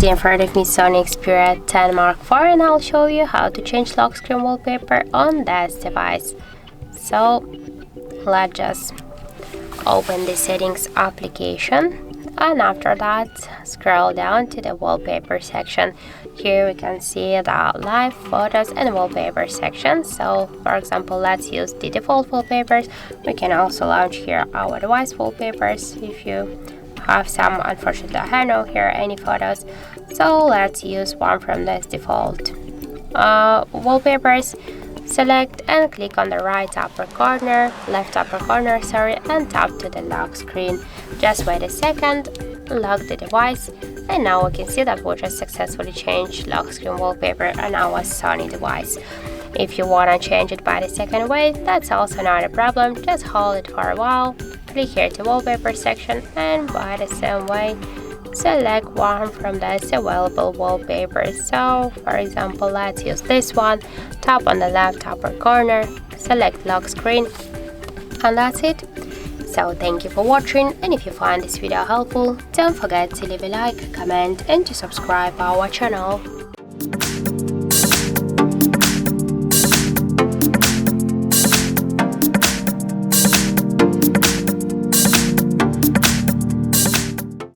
today in front of me Sony Xperia 10 Mark IV, and I'll show you how to change lock screen wallpaper on this device. So let's just open the settings application, and after that scroll down to the wallpaper section. Here we can see the live photos and wallpaper section. So for example, let's use the default wallpapers. We can also launch here our device wallpapers if you have some. Unfortunately, I have no here any photos, so let's use one from this default wallpapers. Select and click on the left upper corner, and tap to the lock screen. Just wait a second, lock the device, and now we can see that we just successfully changed lock screen wallpaper on our Sony device. If you want to change it by the second way, that's also not a problem. Just hold it for a while, click here to wallpaper section, and by the same way select one from this available wallpapers. So for example, let's use this one. Tap on the left upper corner, select lock screen, and that's it. So thank you for watching, and if you find this video helpful, don't forget to leave a like, comment, and to subscribe our channel.